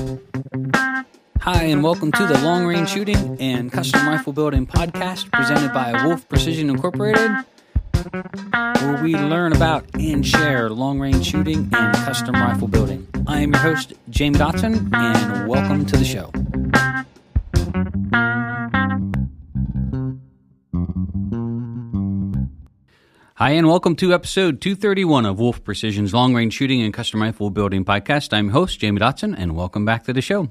Hi, and welcome to the Long Range Shooting and Custom Rifle Building podcast presented by Wolf Precision Incorporated, where we learn about and share long range shooting and custom rifle building. I am your host, Jamie Dodson, and welcome to the show. Hi, and welcome to episode 231 of Wolf Precision's Long Range Shooting and Custom Rifle Building podcast. I'm your host, Jamie Dodson, and welcome back to the show.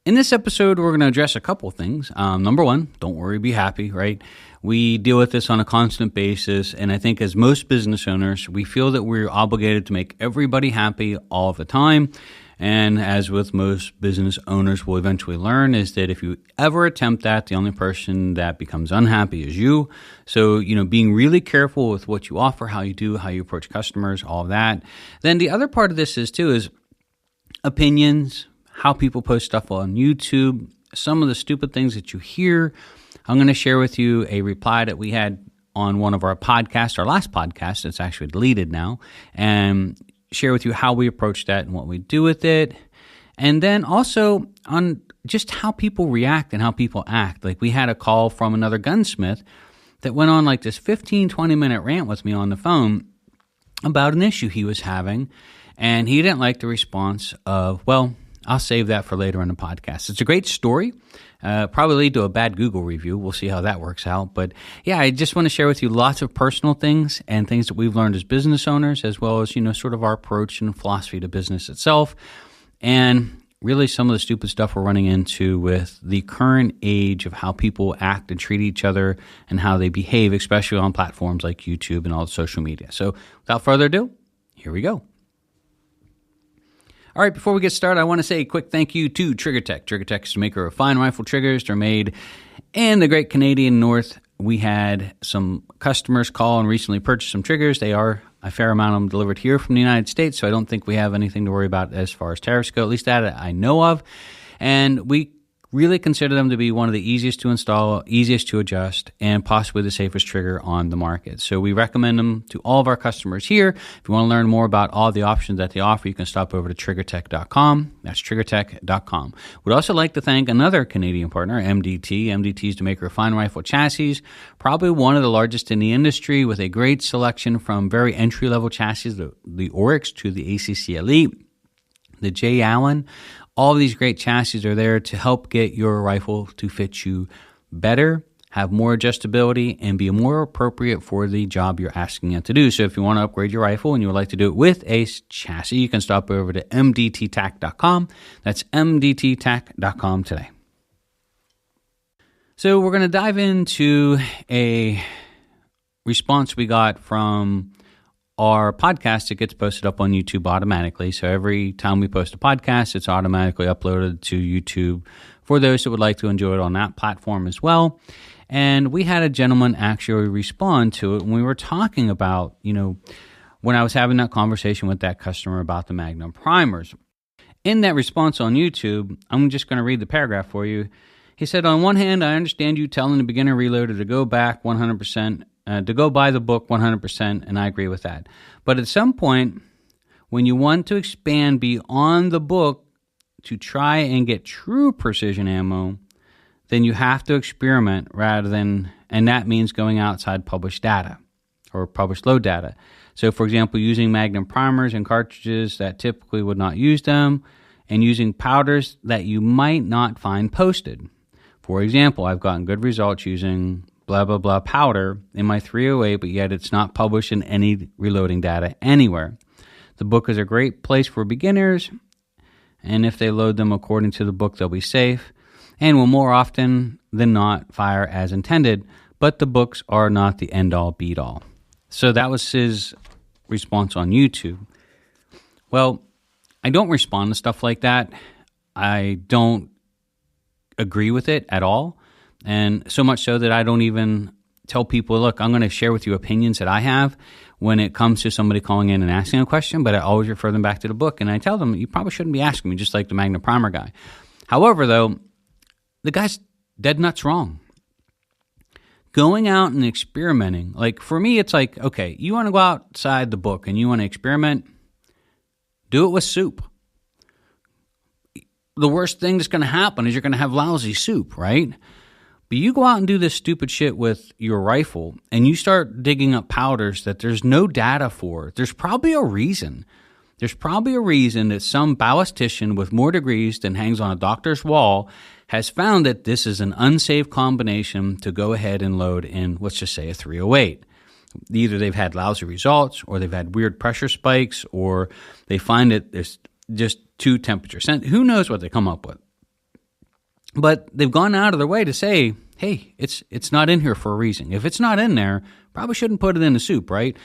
In this episode, we're going to address a couple of things. Number one, don't worry, be happy, right? We deal with this on a constant basis, and I think as most business owners, we feel that we're obligated to make everybody happy all of the time. And as with most business owners will eventually learn is that if you ever attempt that, the only person that becomes unhappy is you. So, being really careful with what you offer, how you do, how you approach customers, all of that. Then the other part of this is opinions, how people post stuff on YouTube, some of the stupid things that you hear. I'm going to share with you a reply that we had on one of our podcasts, our last podcast. It's actually deleted now, and share with you how we approach that and what we do with it. And then also on just how people react and how people act. Like we had a call from another gunsmith that went on like this 15, 20-minute rant with me on the phone about an issue he was having, and he didn't like the response of, well, I'll save that for later in the podcast. It's a great story. Probably lead to a bad Google review. We'll see how that works out. But yeah, I just want to share with you lots of personal things and things that we've learned as business owners, as well as, sort of our approach and philosophy to business itself. And really some of the stupid stuff we're running into with the current age of how people act and treat each other and how they behave, especially on platforms like YouTube and all the social media. So without further ado, here we go. All right, before we get started, I want to say a quick thank you to Trigger Tech. Trigger Tech is the maker of fine rifle triggers. They're made in the great Canadian North. We had some customers call and recently purchase some triggers. They are a fair amount of them delivered here from the United States, so I don't think we have anything to worry about as far as tariffs go, at least that I know of. And we really consider them to be one of the easiest to install, easiest to adjust, and possibly the safest trigger on the market. So we recommend them to all of our customers here. If you want to learn more about all the options that they offer, you can stop over to triggertech.com. That's triggertech.com. We'd also like to thank another Canadian partner, MDT. MDT is the maker of fine rifle chassis, probably one of the largest in the industry with a great selection from very entry-level chassis, the Oryx to the ACC Elite, the J. Allen. All of these great chassis are there to help get your rifle to fit you better, have more adjustability, and be more appropriate for the job you're asking it to do. So if you want to upgrade your rifle and you would like to do it with a chassis, you can stop over to mdttac.com. That's mdttac.com today. So we're going to dive into a response we got from our podcast. It gets posted up on YouTube automatically. So every time we post a podcast, it's automatically uploaded to YouTube for those that would like to enjoy it on that platform as well. And we had a gentleman actually respond to it when we were talking about, when I was having that conversation with that customer about the Magnum primers. In that response on YouTube, I'm just going to read the paragraph for you. He said, on one hand, I understand you telling the beginner reloader to go back 100%, to go buy the book 100%, and I agree with that. But at some point, when you want to expand beyond the book to try and get true precision ammo, then you have to experiment and that means going outside published data or published load data. So, for example, using Magnum primers and cartridges that typically would not use them, and using powders that you might not find posted. For example, I've gotten good results using blah, blah, blah powder in my 308, but yet it's not published in any reloading data anywhere. The book is a great place for beginners, and if they load them according to the book, they'll be safe and will more often than not fire as intended, but the books are not the end-all, beat-all. So that was his response on YouTube. Well, I don't respond to stuff like that. I don't agree with it at all. And so much so that I don't even tell people, look, I'm going to share with you opinions that I have when it comes to somebody calling in and asking a question, but I always refer them back to the book. And I tell them, you probably shouldn't be asking me, just like the Magnum Primer guy. However, though, the guy's dead nuts wrong. Going out and experimenting, like for me, it's like, okay, you want to go outside the book and you want to experiment, do it with soup. the worst thing that's going to happen is you're going to have lousy soup, right? But you go out and do this stupid shit with your rifle and you start digging up powders that there's no data for. There's probably a reason. There's probably a reason that some ballistician with more degrees than hangs on a doctor's wall has found that this is an unsafe combination to go ahead and load in, let's just say, a 308. Either they've had lousy results, or they've had weird pressure spikes, or they find that it's just too temperature sensitive. Who knows what they come up with? But they've gone out of their way to say, hey, it's not in here for a reason. If it's not in there, probably shouldn't put it in the soup, right?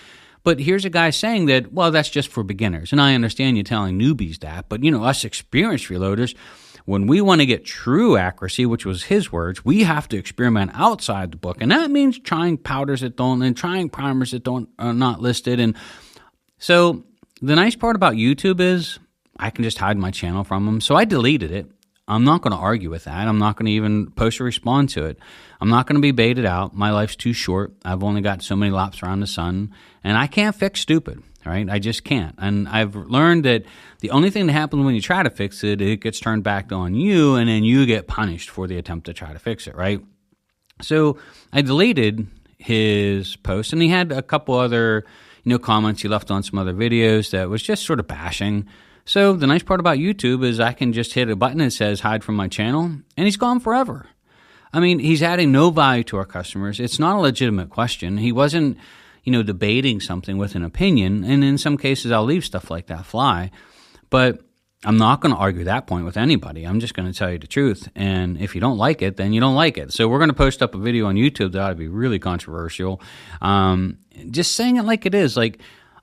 But here's a guy saying that, well, that's just for beginners. And I understand you telling newbies that, but us experienced reloaders, when we want to get true accuracy, which was his words, we have to experiment outside the book. And that means trying powders that don't, and trying primers that are not listed. And so the nice part about YouTube is I can just hide my channel from them. So I deleted it. I'm not going to argue with that. I'm not going to even post or respond to it. I'm not going to be baited out. My life's too short. I've only got so many laps around the sun, and I can't fix stupid, right? I just can't. And I've learned that the only thing that happens when you try to fix it, it gets turned back on you, and then you get punished for the attempt to try to fix it, right? So I deleted his post, and he had a couple other, comments he left on some other videos that was just sort of bashing. So the nice part about YouTube is I can just hit a button that says hide from my channel, and he's gone forever. I mean, he's adding no value to our customers. It's not a legitimate question. He wasn't, debating something with an opinion, and in some cases I'll leave stuff like that fly. But I'm not going to argue that point with anybody. I'm just going to tell you the truth, and if you don't like it, then you don't like it. So we're going to post up a video on YouTube that ought to be really controversial. Just saying it like it is. Like,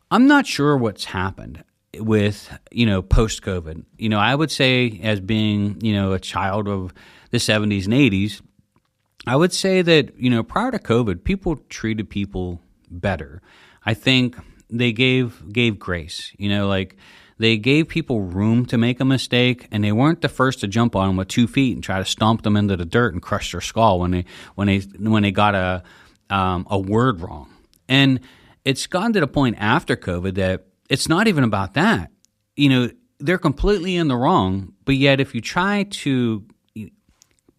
I'm not sure what's happened with, post-COVID. I would say, as being, a child of the 70s and 80s, I would say that, prior to COVID, people treated people better. I think they gave grace, they gave people room to make a mistake, and they weren't the first to jump on them with 2 feet and try to stomp them into the dirt and crush their skull when they got a word wrong. And it's gotten to the point after COVID that it's not even about that. They're completely in the wrong, but yet if you try to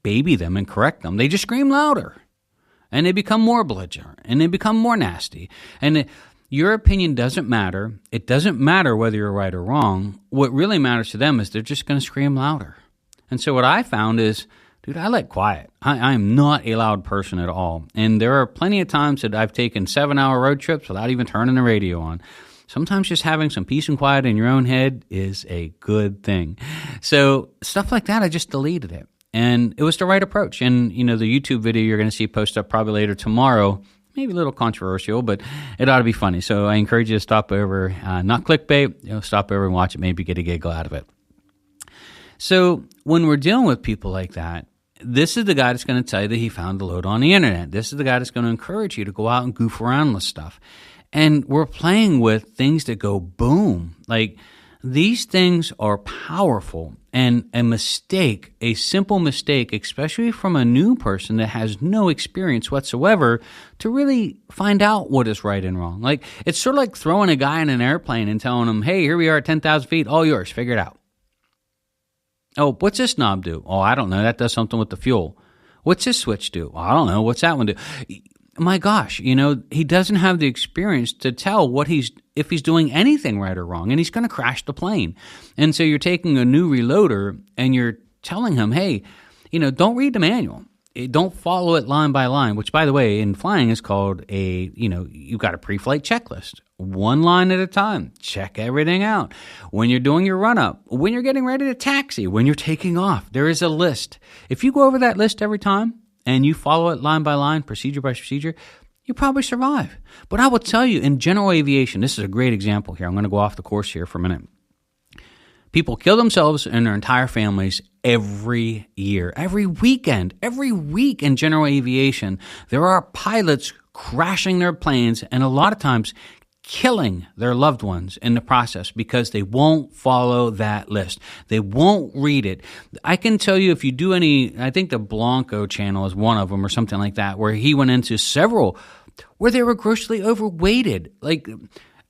baby them and correct them, they just scream louder, and they become more belligerent, and they become more nasty. And your opinion doesn't matter. It doesn't matter whether you're right or wrong. What really matters to them is they're just going to scream louder. And so what I found is, dude, I like quiet. I am not a loud person at all. And there are plenty of times that I've taken 7-hour road trips without even turning the radio on. Sometimes just having some peace and quiet in your own head is a good thing. So stuff like that, I just deleted it. And it was the right approach. And, the YouTube video you're going to see post up probably later tomorrow, maybe a little controversial, but it ought to be funny. So I encourage you to stop over, not clickbait, stop over and watch it, maybe get a giggle out of it. So when we're dealing with people like that, this is the guy that's going to tell you that he found the load on the internet. This is the guy that's going to encourage you to go out and goof around with stuff. And we're playing with things that go boom. Like, these things are powerful, and a simple mistake, especially from a new person that has no experience whatsoever, to really find out what is right and wrong. Like, it's sort of like throwing a guy in an airplane and telling him, hey, here we are at 10,000 feet, all yours, figure it out. Oh, what's this knob do? Oh, I don't know, that does something with the fuel. What's this switch do? Oh, I don't know, what's that one do? My gosh, he doesn't have the experience to tell if he's doing anything right or wrong, and he's going to crash the plane. And so you're taking a new reloader and you're telling him, hey, don't read the manual. Don't follow it line by line, which, by the way, in flying is called you've got a pre-flight checklist. One line at a time. Check everything out. When you're doing your run-up, when you're getting ready to taxi, when you're taking off, there is a list. If you go over that list every time, and you follow it line by line, procedure by procedure, you probably survive. But I will tell you, in general aviation, this is a great example here. I'm going to go off the course here for a minute. People kill themselves and their entire families every year, every weekend, every week in general aviation. There are pilots crashing their planes, and a lot of times killing their loved ones in the process because they won't follow that list. They won't read it. I can tell you, if you do I think the Blanco channel is one of them or something like that, where he went into several where they were grossly overweighted. Like,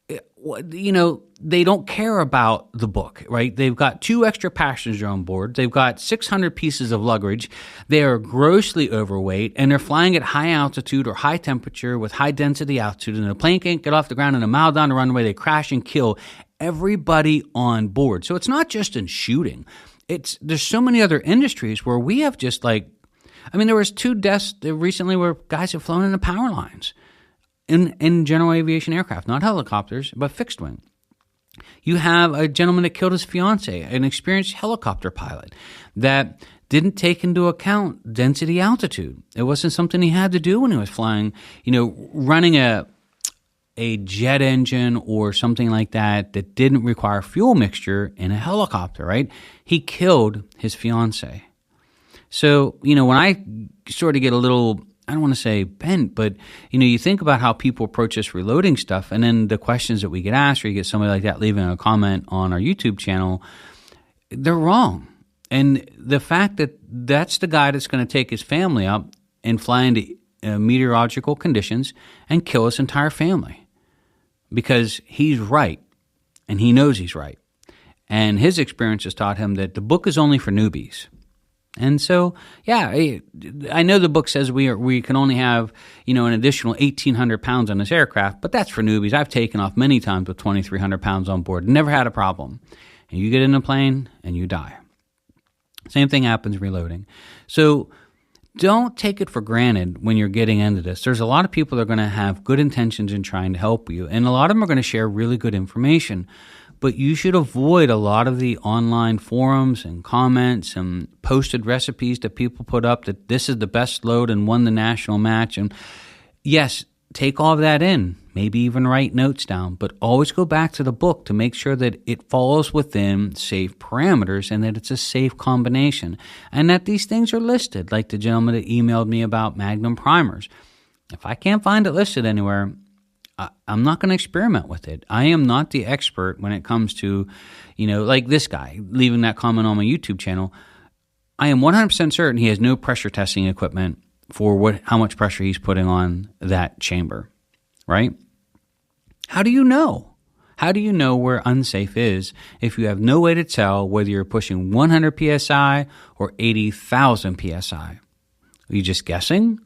they don't care about the book, right? They've got 2 extra passengers on board. They've got 600 pieces of luggage. They are grossly overweight, and they're flying at high altitude or high temperature with high density altitude, and the plane can't get off the ground, and a mile down the runway, they crash and kill everybody on board. So it's not just in shooting. There's so many other industries where we have just there was 2 deaths recently where guys have flown in the power lines. In general aviation aircraft, not helicopters, but fixed wing. You have a gentleman that killed his fiance, an experienced helicopter pilot, that didn't take into account density altitude. It wasn't something he had to do when he was flying, running a jet engine or something like that didn't require fuel mixture in a helicopter, right? He killed his fiance. So, when I sort of get a little, I don't want to say bent, but, you think about how people approach this reloading stuff, and then the questions that we get asked, or you get somebody like that leaving a comment on our YouTube channel, they're wrong. And the fact that that's the guy that's going to take his family up and fly into meteorological conditions and kill his entire family because he's right, and he knows he's right. And his experience has taught him that the book is only for newbies. And so, I know the book says we can only have, an additional 1,800 pounds on this aircraft, but that's for newbies. I've taken off many times with 2,300 pounds on board, never had a problem. And you get in a plane and you die. Same thing happens reloading. So don't take it for granted when you're getting into this. There's a lot of people that are going to have good intentions in trying to help you, and a lot of them are going to share really good information. But you should avoid a lot of the online forums and comments and posted recipes that people put up that this is the best load and won the national match. And yes, take all of that in, maybe even write notes down, but always go back to the book to make sure that it falls within safe parameters and that it's a safe combination and that these things are listed, like the gentleman that emailed me about Magnum primers. If I can't find it listed anywhere, I'm not going to experiment with it. I am not the expert when it comes to, like this guy leaving that comment on my YouTube channel. I am 100% certain he has no pressure testing equipment for how much pressure he's putting on that chamber, right? How do you know? How do you know where unsafe is if you have no way to tell whether you're pushing 100 PSI or 80,000 PSI? Are you just guessing?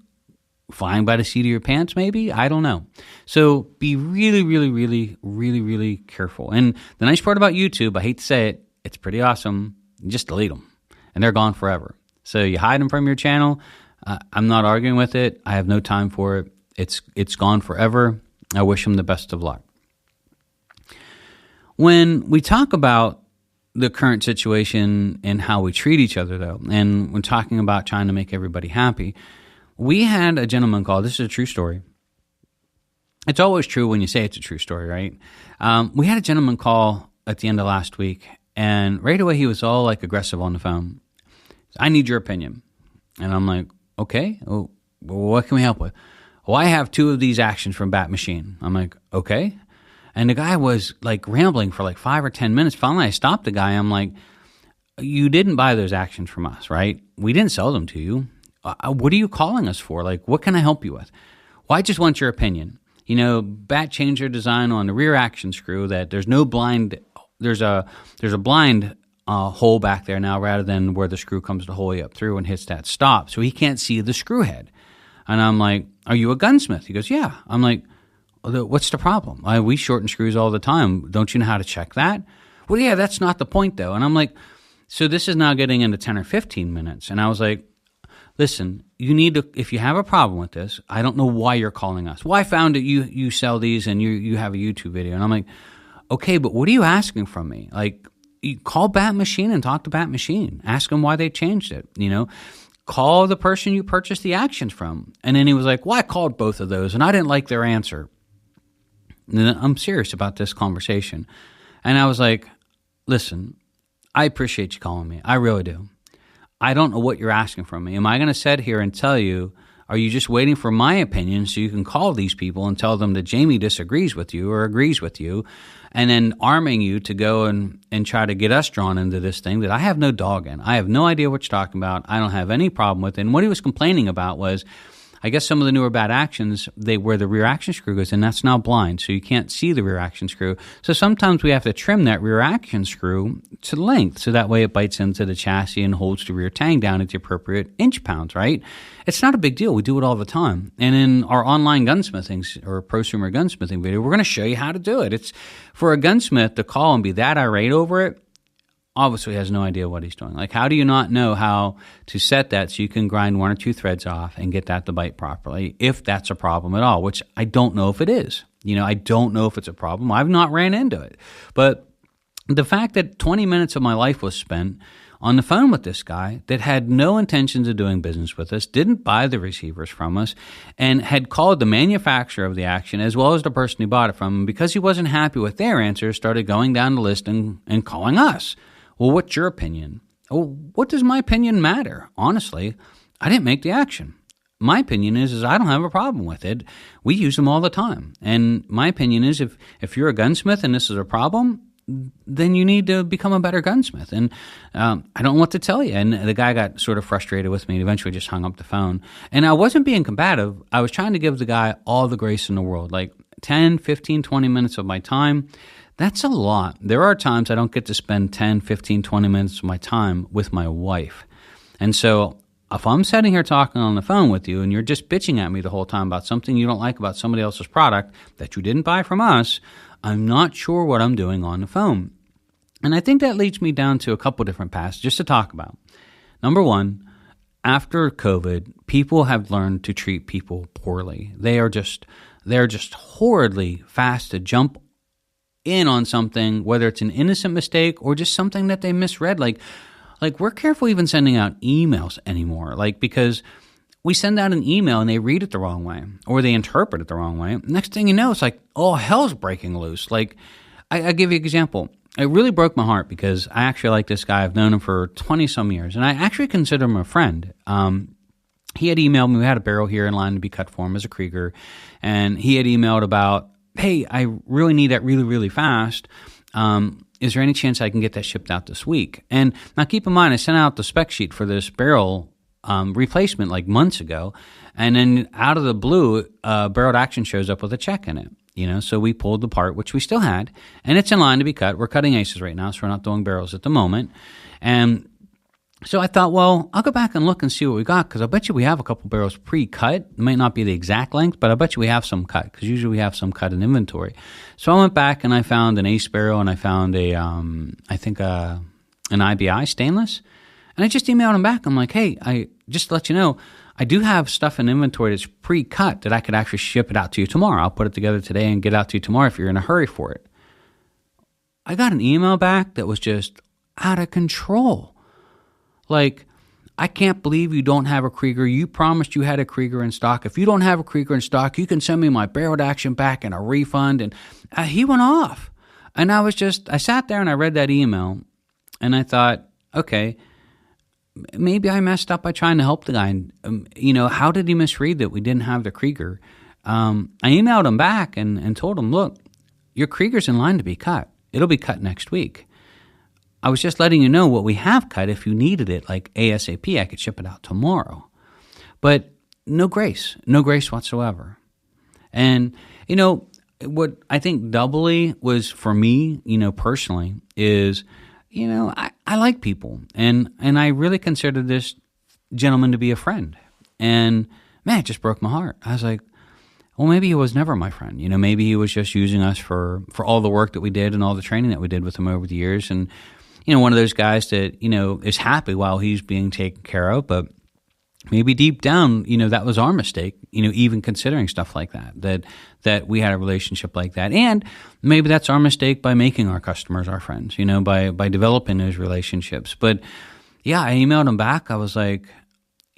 Flying by the seat of your pants, maybe? I don't know. So be really, really, really, really, really careful. And the nice part about YouTube, I hate to say it, it's pretty awesome. You just delete them, and they're gone forever. So you hide them from your channel. I'm not arguing with it. I have no time for it. It's gone forever. I wish them the best of luck. When we talk about the current situation and how we treat each other, though, and when talking about trying to make everybody happy, we had a gentleman call. This is a true story. It's always true when you say it's a true story, right? We had a gentleman call at the end of last week, and right away he was all aggressive on the phone. I need your opinion. And I'm like, okay, well, what can we help with? Well, I have 2 of these actions from Bat Machine. I'm like, okay. And the guy was rambling for 5 or 10 minutes. Finally, I stopped the guy. I'm like, you didn't buy those actions from us, right? We didn't sell them to you. What are you calling us for? What can I help you with? Well, I just want your opinion. Bat changed their design on the rear action screw that there's no blind. There's a blind hole back there now rather than where the screw comes to hole you up through and hits that stop. So he can't see the screw head. And I'm like, are you a gunsmith? He goes, yeah. I'm like, what's the problem? We shorten screws all the time. Don't you know how to check that? Well, yeah, that's not the point though. And I'm like, so this is now getting into 10 or 15 minutes. And I was like, listen, you need to, if you have a problem with this, I don't know why you're calling us. Well, I found that you sell these and you have a YouTube video. And I'm like, okay, but what are you asking from me? You call Bat Machine and talk to Bat Machine. Ask them why they changed it, Call the person you purchased the actions from. And then he was like, well, I called both of those and I didn't like their answer. And I'm serious about this conversation. And I was like, listen, I appreciate you calling me. I really do. I don't know what you're asking from me. Am I going to sit here and tell you, are you just waiting for my opinion so you can call these people and tell them that Jamie disagrees with you or agrees with you, and then arming you to go and try to get us drawn into this thing that I have no dog in? I have no idea what you're talking about. I don't have any problem with it. And what he was complaining about was, I guess some of the newer bad actions, where the rear action screw goes in, that's now blind, so you can't see the rear action screw. So sometimes we have to trim that rear action screw to length, so that way it bites into the chassis and holds the rear tang down at the appropriate inch pounds, right? It's not a big deal. We do it all the time. And in our online gunsmithing or prosumer gunsmithing video, we're going to show you how to do it. It's for a gunsmith to call and be that irate over it, obviously has no idea what he's doing. Like, how do you not know how to set that so you can grind one or two threads off and get that to bite properly, if that's a problem at all, which I don't know if it is. I don't know if it's a problem. I've not ran into it. But the fact that 20 minutes of my life was spent on the phone with this guy that had no intentions of doing business with us, didn't buy the receivers from us, and had called the manufacturer of the action as well as the person he bought it from, and because he wasn't happy with their answers, started going down the list and calling us. Well, what's your opinion? Oh, what does my opinion matter? Honestly, I didn't make the action. My opinion is I don't have a problem with it. We use them all the time. And my opinion is if you're a gunsmith and this is a problem, then you need to become a better gunsmith. And I don't know what to tell you. And the guy got sort of frustrated with me and eventually just hung up the phone. And I wasn't being combative. I was trying to give the guy all the grace in the world, like 10, 15, 20 minutes of my time. That's a lot. There are times I don't get to spend 10, 15, 20 minutes of my time with my wife. And so if I'm sitting here talking on the phone with you and you're just bitching at me the whole time about something you don't like about somebody else's product that you didn't buy from us, I'm not sure what I'm doing on the phone. And I think that leads me down to a couple different paths just to talk about. Number one, after COVID, people have learned to treat people poorly. They're just horridly fast to jump in on something, whether it's an innocent mistake or just something that they misread. Like we're careful even sending out emails anymore, because we send out an email and they read it the wrong way or they interpret it the wrong way. Next thing you know, it's like, oh, hell's breaking loose. Like, I give you an example. It really broke my heart because I actually like this guy. I've known him for 20-some years, and I actually consider him a friend. He had emailed me. We had a barrel here in line to be cut for him as a Krieger, and he had emailed about, hey, I really need that really, really fast. Is there any chance I can get that shipped out this week? And now keep in mind, I sent out the spec sheet for this barrel replacement like months ago, and then out of the blue, Barreled Action shows up with a check in it. So we pulled the part, which we still had, and it's in line to be cut. We're cutting aces right now, so we're not doing barrels at the moment. And so I thought, well, I'll go back and look and see what we got, because I bet you we have a couple barrels pre-cut. It might not be the exact length, but I bet you we have some cut, because usually we have some cut in inventory. So I went back and I found an ace barrel, and I found an IBI stainless, and I just emailed him back. I'm like, hey, just to let you know, I do have stuff in inventory that's pre-cut that I could actually ship it out to you tomorrow. I'll put it together today and get it out to you tomorrow if you're in a hurry for it. I got an email back that was just out of control. Like, I can't believe you don't have a Krieger. You promised you had a Krieger in stock. If you don't have a Krieger in stock, you can send me my Barreled Action back and a refund. And he went off. And I sat there and I read that email, and I thought, okay, maybe I messed up by trying to help the guy. How did he misread that we didn't have the Krieger? I emailed him back and told him, look, your Krieger's in line to be cut. It'll be cut next week. I was just letting you know what we have cut. If you needed it, like ASAP, I could ship it out tomorrow. But no grace whatsoever. And, what I think doubly was for me, personally, is, I like people. And I really consider this gentleman to be a friend. And, man, it just broke my heart. I was like, well, maybe he was never my friend. Maybe he was just using us for all the work that we did and all the training that we did with him over the years. And, one of those guys that, is happy while he's being taken care of, but maybe deep down, that was our mistake, even considering stuff like that we had a relationship like that. And maybe that's our mistake by making our customers our friends, by developing those relationships. But yeah, I emailed him back. I was like,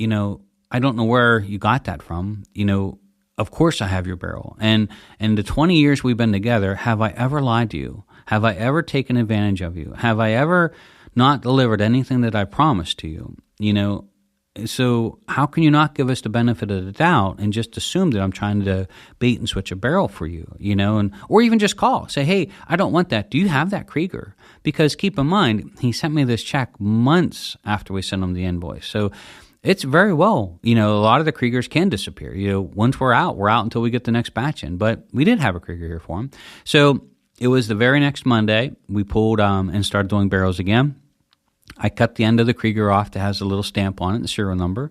I don't know where you got that from. Of course I have your barrel. And in the 20 years we've been together, have I ever lied to you? Have I ever taken advantage of you? Have I ever not delivered anything that I promised to you? So how can you not give us the benefit of the doubt and just assume that I'm trying to bait and switch a barrel for you, or even just call, say, hey, I don't want that. Do you have that Krieger? Because keep in mind, he sent me this check months after we sent him the invoice. So it's very well, a lot of the Kriegers can disappear. Once we're out until we get the next batch in. But we did have a Krieger here for him. So it was the very next Monday, we pulled and started doing barrels again. I cut the end of the Krieger off that has a little stamp on it, the serial number.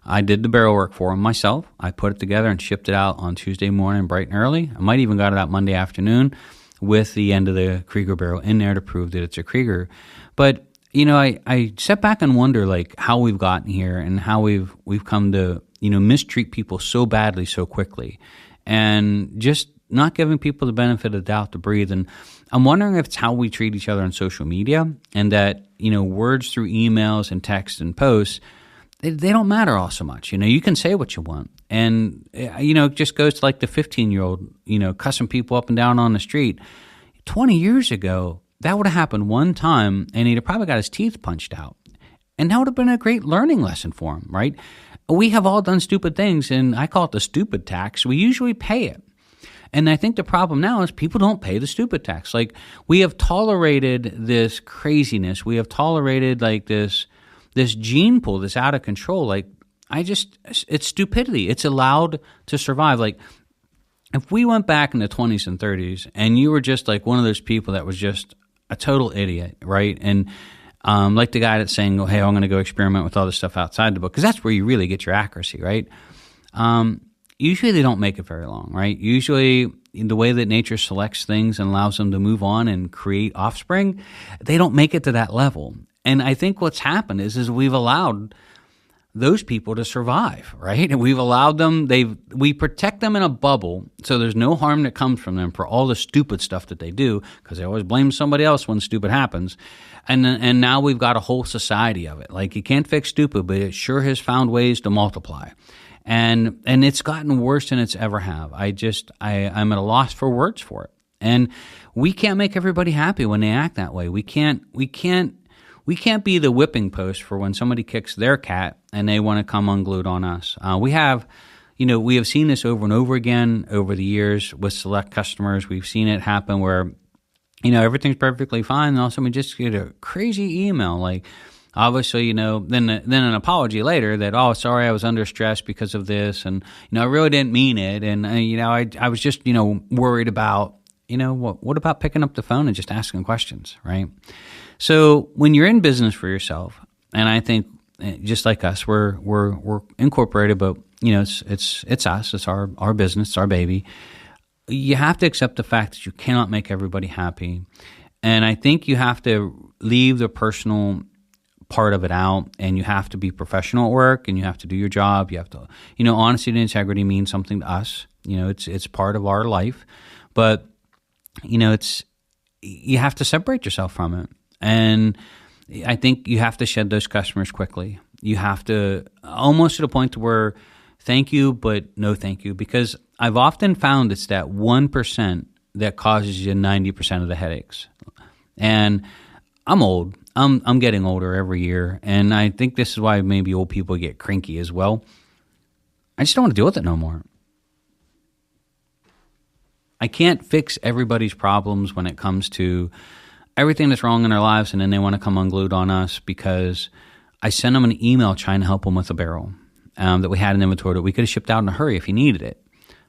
I did the barrel work for him myself. I put it together and shipped it out on Tuesday morning bright and early. I might even got it out Monday afternoon with the end of the Krieger barrel in there to prove that it's a Krieger. But, I step back and wonder, like, how we've gotten here and how we've come to, mistreat people so badly so quickly and just not giving people the benefit of the doubt to breathe. And I'm wondering if it's how we treat each other on social media, and that, words through emails and text and posts, they don't matter all so much. You can say what you want. And, it just goes to like the 15-year-old, cussing people up and down on the street. 20 years ago, that would have happened one time, and he'd have probably got his teeth punched out. And that would have been a great learning lesson for him, right? We have all done stupid things, and I call it the stupid tax. We usually pay it. And I think the problem now is people don't pay the stupid tax. Like, we have tolerated this craziness. We have tolerated like this gene pool that's out of control. Like, it's stupidity. It's allowed to survive. Like, if we went back in the 20s and 30s and you were just like one of those people that was just a total idiot, right? And like the guy that's saying, hey, I'm going to go experiment with all this stuff outside the book, because that's where you really get your accuracy, right? Usually they don't make it very long, right? Usually the way that nature selects things and allows them to move on and create offspring, they don't make it to that level. And I think what's happened is we've allowed those people to survive, right? And we've allowed them, we protect them in a bubble so there's no harm that comes from them for all the stupid stuff that they do, because they always blame somebody else when stupid happens. And now we've got a whole society of it. Like, you can't fix stupid, but it sure has found ways to multiply. And it's gotten worse than it's ever have. I'm at a loss for words for it. And we can't make everybody happy when they act that way. We can't be the whipping post for when somebody kicks their cat and they want to come unglued on us. We have seen this over and over again over the years with select customers. We've seen it happen where, everything's perfectly fine, and all of a sudden we just get a crazy email, like, obviously, then an apology later that, oh, sorry, I was under stress because of this, and, I really didn't mean it, and, I was just, worried about, what about picking up the phone and just asking questions, right? So when you're in business for yourself, and I think just like us, we're incorporated, but, it's us, it's our business, it's our baby. You have to accept the fact that you cannot make everybody happy, and I think you have to leave the personal part of it out, and you have to be professional at work, and you have to do your job. You have to, honesty and integrity means something to us. It's part of our life, but you have to separate yourself from it. And I think you have to shed those customers quickly. You have to almost to the point to where thank you, but no thank you, because I've often found it's that 1% that causes you 90% of the headaches. And I'm old. I'm getting older every year, and I think this is why maybe old people get cranky as well. I just don't want to deal with it no more. I can't fix everybody's problems when it comes to everything that's wrong in their lives, and then they want to come unglued on us because I sent them an email trying to help them with a barrel that we had in inventory that we could have shipped out in a hurry if he needed it.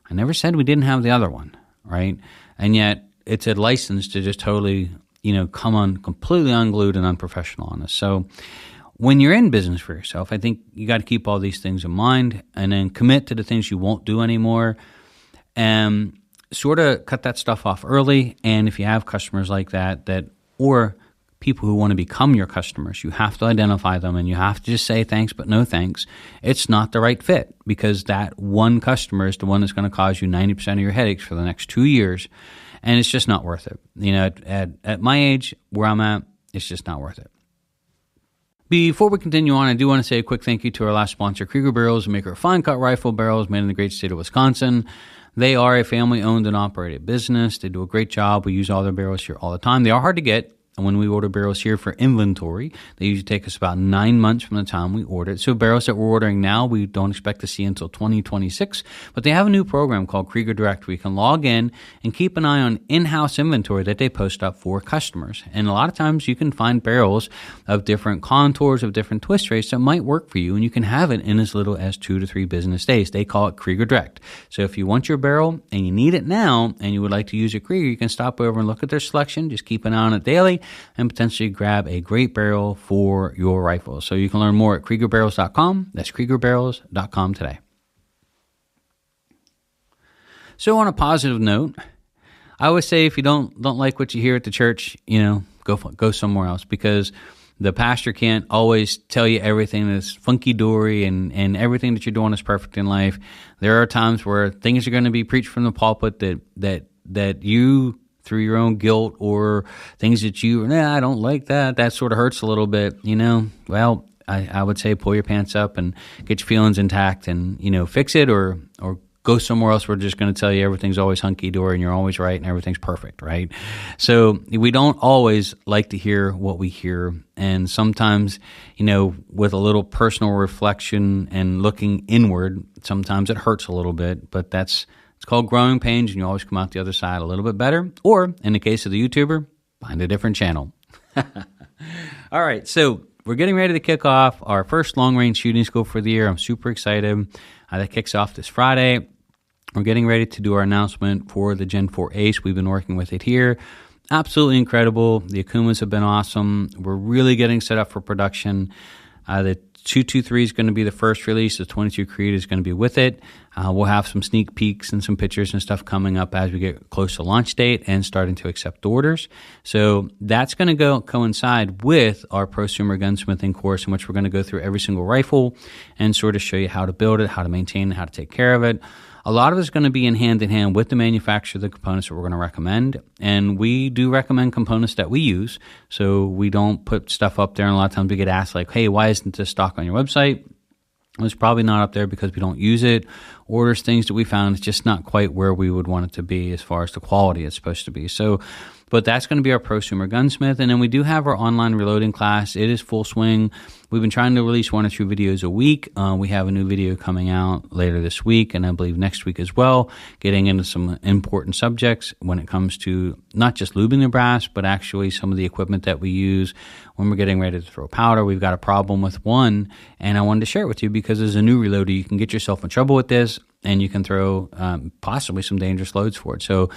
I never said we didn't have the other one, right? And yet it's a license to just totally, come on completely unglued and unprofessional on us. So when you're in business for yourself, I think you got to keep all these things in mind and then commit to the things you won't do anymore and sort of cut that stuff off early. And if you have customers like that or people who want to become your customers, you have to identify them and you have to just say thanks but no thanks. It's not the right fit because that one customer is the one that's going to cause you 90% of your headaches for the next 2 years, and it's just not worth it. At my age, where I'm at, it's just not worth it. Before we continue on, I do want to say a quick thank you to our last sponsor, Krieger Barrels, a maker of fine-cut rifle barrels made in the great state of Wisconsin. They are a family-owned and operated business. They do a great job. We use all their barrels here all the time. They are hard to get. And when we order barrels here for inventory, they usually take us about 9 months from the time we order it. So barrels that we're ordering now, we don't expect to see until 2026. But they have a new program called Krieger Direct where you can log in and keep an eye on in-house inventory that they post up for customers. And a lot of times you can find barrels of different contours, of different twist rates that might work for you, and you can have it in as little as 2 to 3 business days. They call it Krieger Direct. So if you want your barrel and you need it now and you would like to use a Krieger, you can stop over and look at their selection. Just keep an eye on it daily and potentially grab a great barrel for your rifle. So you can learn more at KriegerBarrels.com. That's KriegerBarrels.com today. So on a positive note, I always say if you don't like what you hear at the church, go somewhere else, because the pastor can't always tell you everything that's funky-dory and everything that you're doing is perfect in life. There are times where things are going to be preached from the pulpit that you, through your own guilt or things that I don't like that sort of hurts a little bit, Well, I would say pull your pants up and get your feelings intact and, fix it or go somewhere else. We're just going to tell you everything's always hunky-dory and you're always right and everything's perfect, right? So we don't always like to hear what we hear. And sometimes, with a little personal reflection and looking inward, sometimes it hurts a little bit, but it's called growing pains, and you always come out the other side a little bit better. Or, in the case of the YouTuber, find a different channel. All right, so we're getting ready to kick off our first long-range shooting school for the year. I'm super excited. That kicks off this Friday. We're getting ready to do our announcement for the Gen 4 Ace. We've been working with it here. Absolutely incredible. The Akumas have been awesome. We're really getting set up for production. The 223 is going to be the first release. The 22 Creed is going to be with it. We'll have some sneak peeks and some pictures and stuff coming up as we get close to launch date and starting to accept orders. So that's going to coincide with our Prosumer Gunsmithing Course, in which we're going to go through every single rifle and sort of show you how to build it, how to maintain it, how to take care of it. A lot of it's going to be in hand with the manufacturer of the components that we're going to recommend. And we do recommend components that we use. So we don't put stuff up there. And a lot of times we get asked like, hey, why isn't this stock on your website? It's probably not up there because we don't use it, or there's things that we found it's just not quite where we would want it to be as far as the quality it's supposed to be. So, but that's going to be our prosumer gunsmith. And then we do have our online reloading class. It is full swing. We've been trying to release 1 or 2 videos a week. We have a new video coming out later this week, and I believe next week as well, getting into some important subjects when it comes to not just lubing the brass, but actually some of the equipment that we use when we're getting ready to throw powder. We've got a problem with one, and I wanted to share it with you because as a new reloader, you can get yourself in trouble with this, and you can throw possibly some dangerous loads for it. So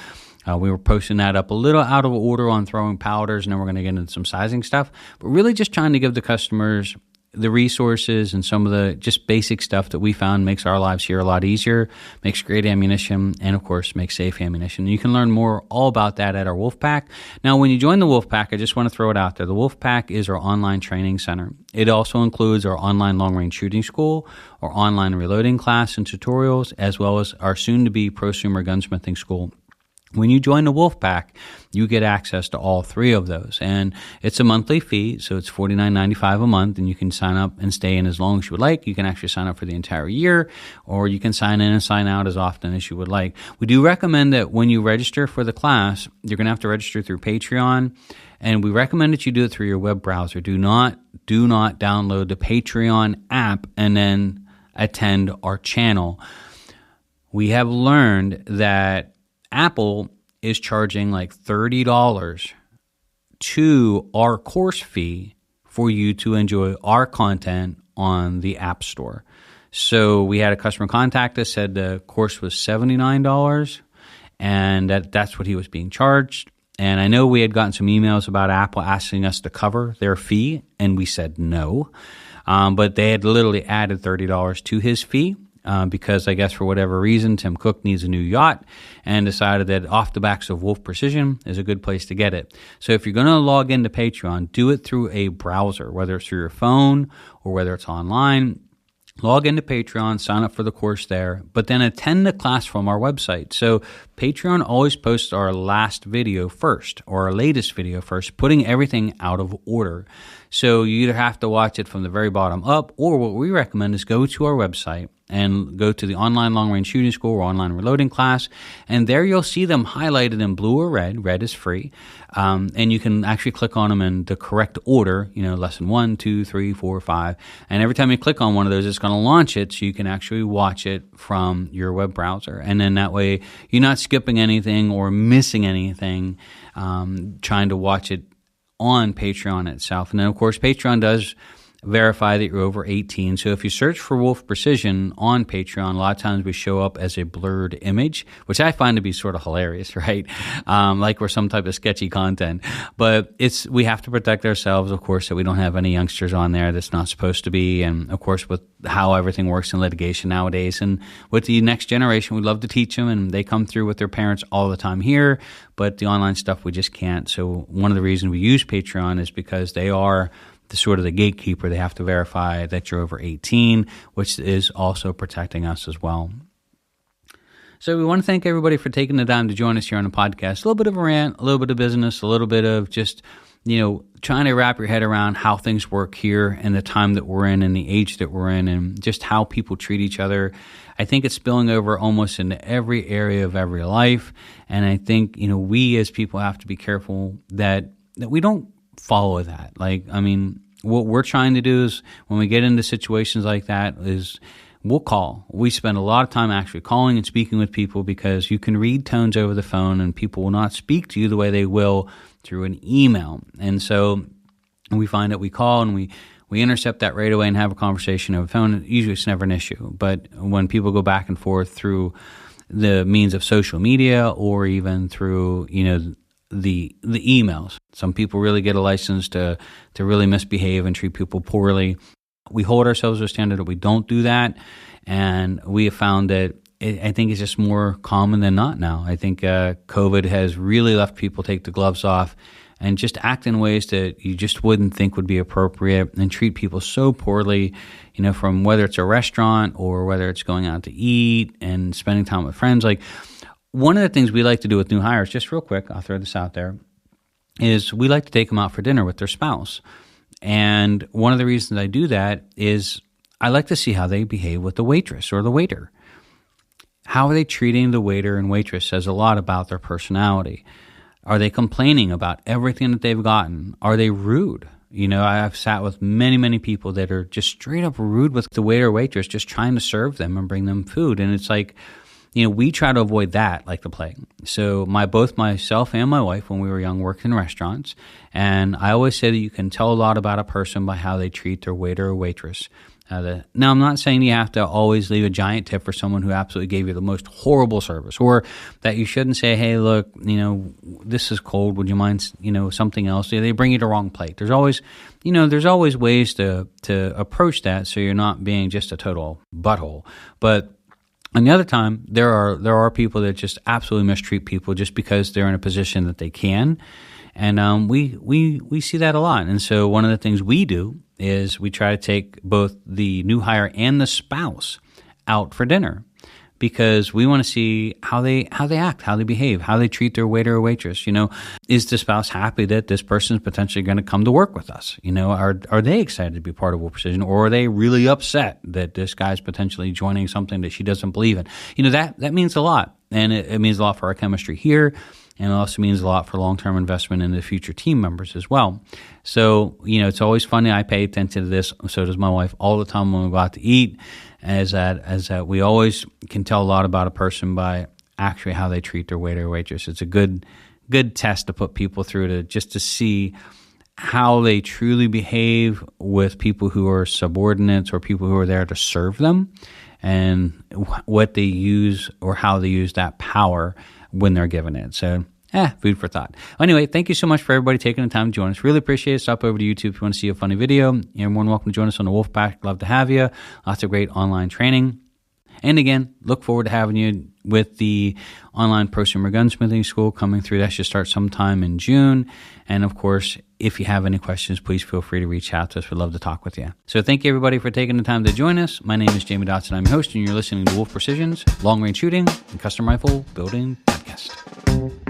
we were posting that up a little out of order on throwing powders, and then we're going to get into some sizing stuff. But really just trying to give the customers the resources and some of the just basic stuff that we found makes our lives here a lot easier, makes great ammunition, and of course makes safe ammunition. You can learn more all about that at our Wolfpack. Now, when you join the Wolfpack, I just want to throw it out there. The Wolfpack is our online training center. It also includes our online long-range shooting school, our online reloading class and tutorials, as well as our soon-to-be prosumer gunsmithing school. When you join the Wolfpack, you get access to all 3 of those. And it's a monthly fee, so it's $49.95 a month, and you can sign up and stay in as long as you would like. You can actually sign up for the entire year, or you can sign in and sign out as often as you would like. We do recommend that when you register for the class, you're going to have to register through Patreon, and we recommend that you do it through your web browser. Do not download the Patreon app and then attend our channel. We have learned that Apple is charging like $30 to our course fee for you to enjoy our content on the App Store. So we had a customer contact us, said the course was $79, and that's what he was being charged. And I know we had gotten some emails about Apple asking us to cover their fee, and we said no. But they had literally added $30 to his fee. Because I guess for whatever reason, Tim Cook needs a new yacht and decided that off the backs of Wolf Precision is a good place to get it. So if you're going to log into Patreon, do it through a browser, whether it's through your phone or whether it's online. Log into Patreon, sign up for the course there, but then attend the class from our website. So Patreon always posts our last video first or our latest video first, putting everything out of order. So you either have to watch it from the very bottom up, or what we recommend is go to our website and go to the online long-range shooting school or online reloading class, and there you'll see them highlighted in blue or red. Red is free, and you can actually click on them in the correct order, lesson 1, 2, 3, 4, 5, and every time you click on one of those, it's going to launch it so you can actually watch it from your web browser, and then that way you're not skipping anything or missing anything trying to watch it on Patreon itself. And then, of course, Patreon does verify that you're over 18. So if you search for Wolf Precision on Patreon, a lot of times we show up as a blurred image, which I find to be sort of hilarious, right? Like we're some type of sketchy content. But we have to protect ourselves, of course, that we don't have any youngsters on there that's not supposed to be. And, of course, with how everything works in litigation nowadays. And with the next generation, we love to teach them, and they come through with their parents all the time here. But the online stuff, we just can't. So one of the reasons we use Patreon is because they are the sort of the gatekeeper. They have to verify that you're over 18, which is also protecting us as well. So we want to thank everybody for taking the time to join us here on the podcast. A little bit of a rant, a little bit of business, a little bit of just, trying to wrap your head around how things work here and the time that we're in and the age that we're in and just how people treat each other. I think it's spilling over almost into every area of every life. And I think, we as people have to be careful that we don't follow that. What we're trying to do is when we get into situations like that is we'll call. We spend a lot of time actually calling and speaking with people because you can read tones over the phone and people will not speak to you the way they will through an email. And so we find that we call and we intercept that right away and have a conversation over the phone. Usually it's never an issue. But when people go back and forth through the means of social media or even through, the emails. Some people really get a license to really misbehave and treat people poorly. We hold ourselves to a standard that we don't do that, and we have found that I think it's just more common than not now. I think COVID has really left people take the gloves off and just act in ways that you just wouldn't think would be appropriate and treat people so poorly, from whether it's a restaurant or whether it's going out to eat and spending time with friends. One of the things we like to do with new hires, just real quick, I'll throw this out there, is we like to take them out for dinner with their spouse. And one of the reasons I do that is I like to see how they behave with the waitress or the waiter. How are they treating the waiter and waitress says a lot about their personality. Are they complaining about everything that they've gotten? Are they rude? I've sat with many, many people that are just straight up rude with the waiter or waitress, just trying to serve them and bring them food. And it's like, we try to avoid that like the plague. So both myself and my wife, when we were young, worked in restaurants. And I always say that you can tell a lot about a person by how they treat their waiter or waitress. Now, I'm not saying you have to always leave a giant tip for someone who absolutely gave you the most horrible service, or that you shouldn't say, hey, look, this is cold. Would you mind, something else? They bring you the wrong plate. There's always ways to approach that so you're not being just a total butthole. But on the other time, there are people that just absolutely mistreat people just because they're in a position that they can, and we see that a lot. And so one of the things we do is we try to take both the new hire and the spouse out for dinner because we want to see how they act, how they behave, how they treat their waiter or waitress. Is the spouse happy that this person is potentially going to come to work with us? Are they excited to be part of Wolf Precision, or are they really upset that this guy's potentially joining something that she doesn't believe in? That means a lot, and it means a lot for our chemistry here, and it also means a lot for long-term investment in the future team members as well. So, it's always funny. I pay attention to this. So does my wife all the time when we go out to eat. As that we always can tell a lot about a person by actually how they treat their waiter or waitress. It's a good test to put people through to see how they truly behave with people who are subordinates or people who are there to serve them, and what they use or how they use that power when they're given it. So food for thought. Anyway, thank you so much for everybody taking the time to join us. Really appreciate it. Stop over to YouTube if you want to see a funny video. You're more than welcome to join us on the Wolfpack. Love to have you. Lots of great online training. And again, look forward to having you with the online Prosumer Gunsmithing School coming through. That should start sometime in June. And of course, if you have any questions, please feel free to reach out to us. We'd love to talk with you. So thank you everybody for taking the time to join us. My name is Jamie Dodson. I'm your host, and you're listening to Wolf Precision's Long Range Shooting and Custom Rifle Building Podcast.